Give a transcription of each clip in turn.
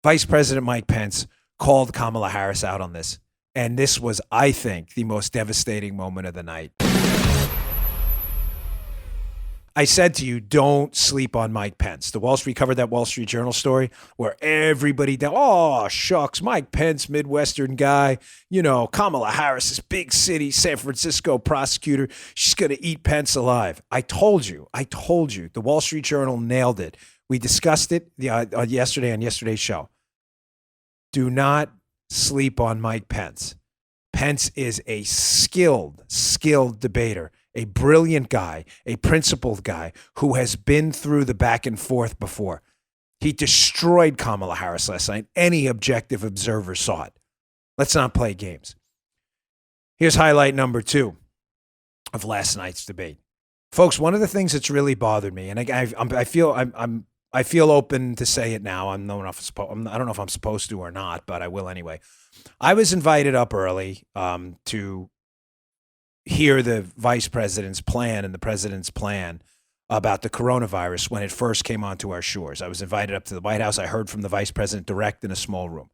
Vice President Mike Pence called Kamala Harris out on this. And this was, I think, the most devastating moment of the night. I said to you, don't sleep on Mike Pence. The Wall Street covered that Wall Street Journal story where everybody, oh, shucks, Mike Pence, Midwestern guy, Kamala Harris, this big city, San Francisco prosecutor, she's going to eat Pence alive. I told you, the Wall Street Journal nailed it. We discussed it yesterday on yesterday's show. Do not sleep on Mike Pence. Pence is a skilled debater, a brilliant guy, a principled guy who has been through the back and forth before. He destroyed Kamala Harris last night. Any objective observer saw it. Let's not play games. Here's highlight number 2 of last night's debate. Folks, one of the things that's really bothered me, and I feel open to say it now. I don't know if I'm supposed to or not, but I will anyway. I was invited up early to hear the vice president's plan and the president's plan about the coronavirus when it first came onto our shores. I was invited up to the White House. I heard from the vice president direct in a small room.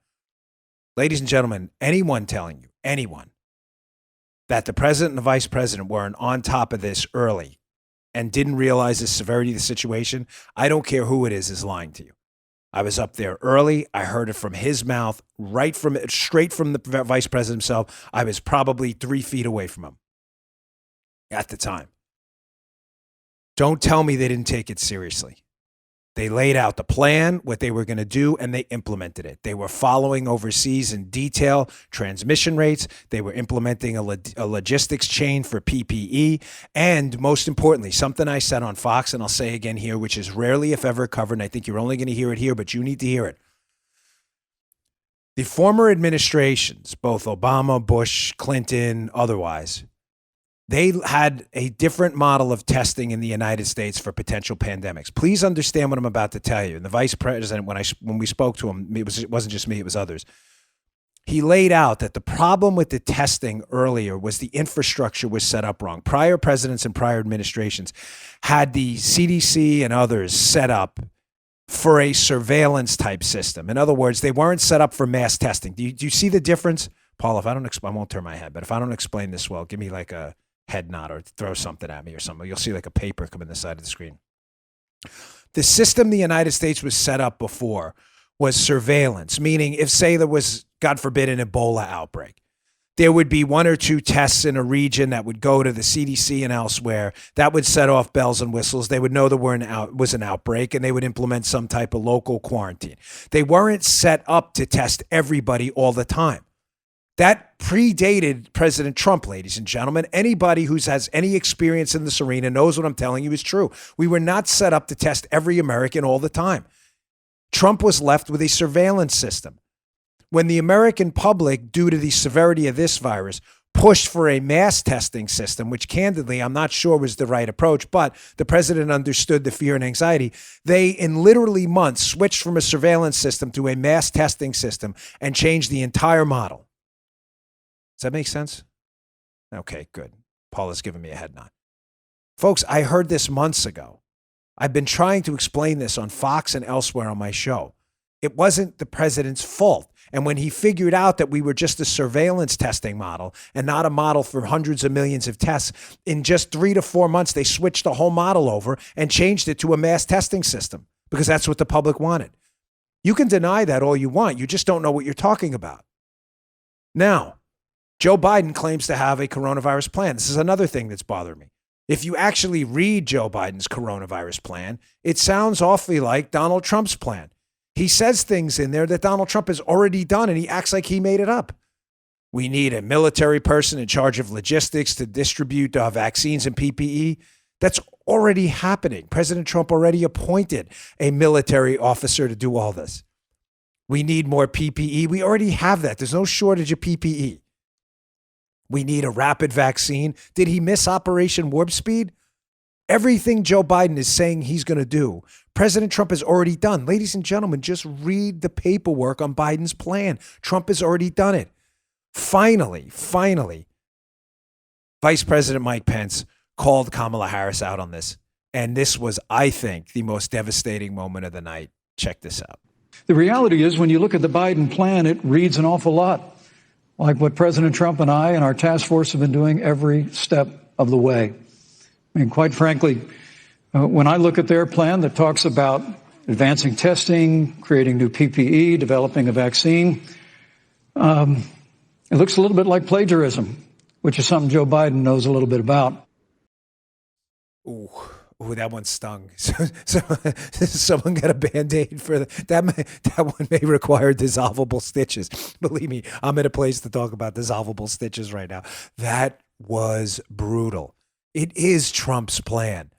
Ladies and gentlemen, anyone telling you, that the president and the vice president weren't on top of this early and didn't realize the severity of the situation, I don't care who it is lying to you. I was up there early. I heard it from his mouth, straight from the vice president himself. I was probably 3 feet away from him at the time. Don't tell me they didn't take it seriously. They laid out the plan, what they were going to do, and they implemented it. They were following overseas in detail transmission rates. They were implementing a logistics chain for PPE. And most importantly, something I said on Fox, and I'll say again here, which is rarely, if ever, covered, and I think you're only going to hear it here, but you need to hear it. The former administrations, both Obama, Bush, Clinton, otherwise, they had a different model of testing in the United States for potential pandemics. Please understand what I'm about to tell you. And the vice president, when we spoke to him, it wasn't just me, it was others. He laid out that the problem with the testing earlier was the infrastructure was set up wrong. Prior presidents and prior administrations had the CDC and others set up for a surveillance type system. In other words, they weren't set up for mass testing. Do you see the difference? Paul, if I don't explain, I won't turn my head, but if I don't explain this well, give me like a head nod or throw something at me or something. You'll see like a paper come in the side of the screen. The system the United States was set up before was surveillance, meaning if, say, there was, God forbid, an Ebola outbreak, there would be 1 or 2 tests in a region that would go to the CDC and elsewhere. That would set off bells and whistles. They would know there was an outbreak, and they would implement some type of local quarantine. They weren't set up to test everybody all the time. That predated President Trump, ladies and gentlemen. Anybody who has any experience in this arena knows what I'm telling you is true. We were not set up to test every American all the time. Trump was left with a surveillance system. When the American public, due to the severity of this virus, pushed for a mass testing system, which candidly I'm not sure was the right approach, but the president understood the fear and anxiety, they in literally months switched from a surveillance system to a mass testing system and changed the entire model. Does that make sense? Okay, good. Paul is giving me a head nod. Folks, I heard this months ago. I've been trying to explain this on Fox and elsewhere on my show. It wasn't the president's fault. And when he figured out that we were just a surveillance testing model and not a model for hundreds of millions of tests, in just 3 to 4 months, they switched the whole model over and changed it to a mass testing system because that's what the public wanted. You can deny that all you want. You just don't know what you're talking about. Now, Joe Biden claims to have a coronavirus plan. This is another thing that's bothered me. If you actually read Joe Biden's coronavirus plan, it sounds awfully like Donald Trump's plan. He says things in there that Donald Trump has already done, and he acts like he made it up. We need a military person in charge of logistics to distribute vaccines and PPE. That's already happening. President Trump already appointed a military officer to do all this. We need more PPE. We already have that. There's no shortage of PPE. We need a rapid vaccine. Did he miss Operation Warp Speed? Everything Joe Biden is saying he's going to do, President Trump has already done. Ladies and gentlemen, just read the paperwork on Biden's plan. Trump has already done it. Finally, Vice President Mike Pence called Kamala Harris out on this. And this was, I think, the most devastating moment of the night. Check this out. The reality is, when you look at the Biden plan, it reads an awful lot like what President Trump and I and our task force have been doing every step of the way. I mean, quite frankly, when I look at their plan that talks about advancing testing, creating new PPE, developing a vaccine, it looks a little bit like plagiarism, which is something Joe Biden knows a little bit about. Ooh, that one stung. So someone got a Band-Aid for that. That one may require dissolvable stitches. Believe me, I'm in a place to talk about dissolvable stitches right now. That was brutal. It is Trump's plan.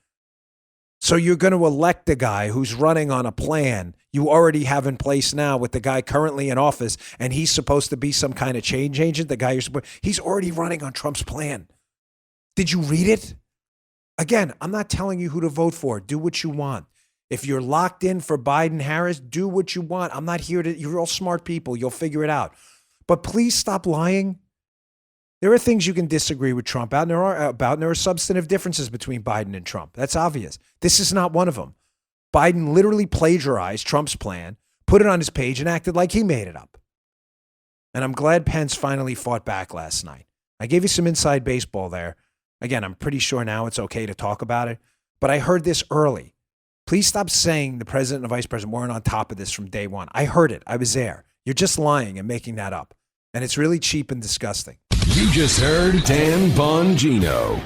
So you're going to elect a guy who's running on a plan you already have in place now with the guy currently in office, and he's supposed to be some kind of change agent. The guy he's already running on Trump's plan. Did you read it? Again, I'm not telling you who to vote for. Do what you want. If you're locked in for Biden-Harris, do what you want. I'm not here to, you're all smart people. You'll figure it out. But please stop lying. There are things you can disagree with Trump about, and there are substantive differences between Biden and Trump. That's obvious. This is not one of them. Biden literally plagiarized Trump's plan, put it on his page, and acted like he made it up. And I'm glad Pence finally fought back last night. I gave you some inside baseball there. Again, I'm pretty sure now it's okay to talk about it, but I heard this early. Please stop saying the president and the vice president weren't on top of this from day one. I heard it. I was there. You're just lying and making that up. And it's really cheap and disgusting. You just heard Dan Bongino.